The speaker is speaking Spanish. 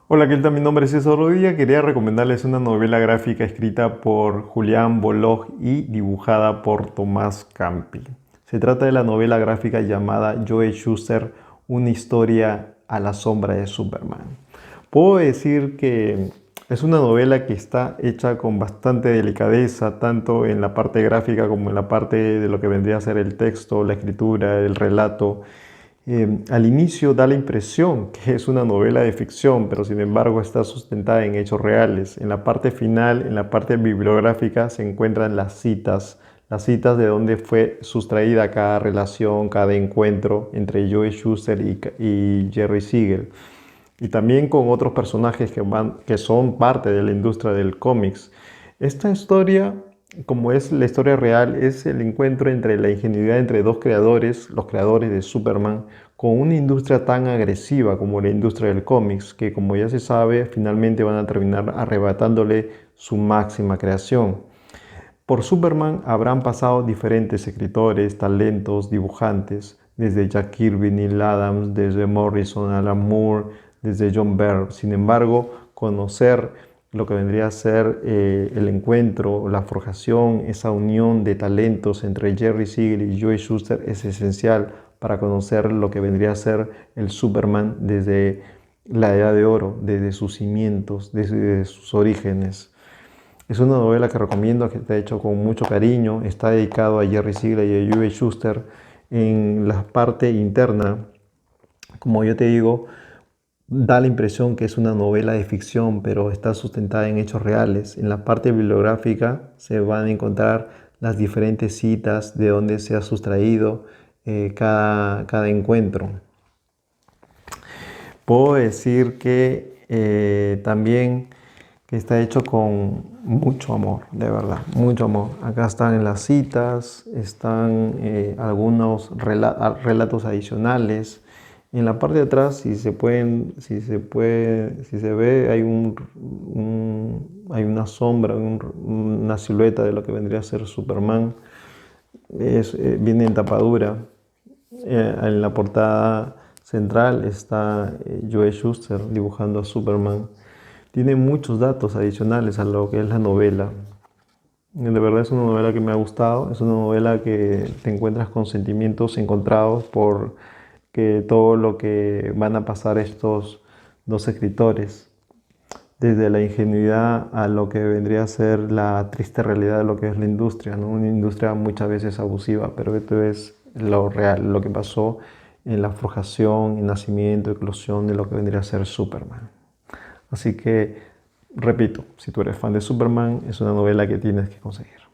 Hola, ¿qué tal? Mi nombre es César Rodilla. Quería recomendarles una novela gráfica escrita por Julián Bolog y dibujada por Tomás Campi. Se trata de la novela gráfica llamada Joe Shuster, una historia a la sombra de Superman. Puedo decir que es una novela que está hecha con bastante delicadeza, tanto en la parte gráfica como en la parte de lo que vendría a ser el texto, la escritura, el relato. Al inicio da la impresión que es una novela de ficción, pero sin embargo está sustentada en hechos reales. En la parte final, en la parte bibliográfica, se encuentran las citas de donde fue sustraída cada relación, cada encuentro entre Joe Shuster y Jerry Siegel. Y también con otros personajes que son parte de la industria del cómics. Esta historia, como es la historia real, es el encuentro entre la ingenuidad entre dos creadores, los creadores de Superman, con una industria tan agresiva como la industria del cómics, que como ya se sabe, finalmente van a terminar arrebatándole su máxima creación. Por Superman habrán pasado diferentes escritores, talentos, dibujantes, desde Jack Kirby, Neil Adams, desde Morrison, Alan Moore, desde John Byrne. Sin embargo, conocer lo que vendría a ser el encuentro, la forjación, esa unión de talentos entre Jerry Siegel y Joe Shuster es esencial para conocer lo que vendría a ser el Superman desde la Edad de Oro, desde sus cimientos, desde sus orígenes. Es una novela que recomiendo, que está hecho con mucho cariño. Está dedicado a Jerry Siegel y a Joe Shuster. En la parte interna, como yo te digo, da la impresión que es una novela de ficción, pero está sustentada en hechos reales. En la parte bibliográfica se van a encontrar las diferentes citas de donde se ha sustraído cada encuentro. Puedo decir que también que está hecho con mucho amor, de verdad, mucho amor. Acá están en las citas, están algunos relatos adicionales. En la parte de atrás, si se ve, hay una sombra, una silueta de lo que vendría a ser Superman. Viene en tapadura. En la portada central está Joe Shuster dibujando a Superman. Tiene muchos datos adicionales a lo que es la novela. De verdad es una novela que me ha gustado, es una novela que te encuentras con sentimientos encontrados por que todo lo que van a pasar estos dos escritores, desde la ingenuidad a lo que vendría a ser la triste realidad de lo que es la industria, ¿no? Una industria muchas veces abusiva, pero esto es lo real, lo que pasó en la forjación, el nacimiento, eclosión de lo que vendría a ser Superman. Así que, repito, si tú eres fan de Superman, es una novela que tienes que conseguir.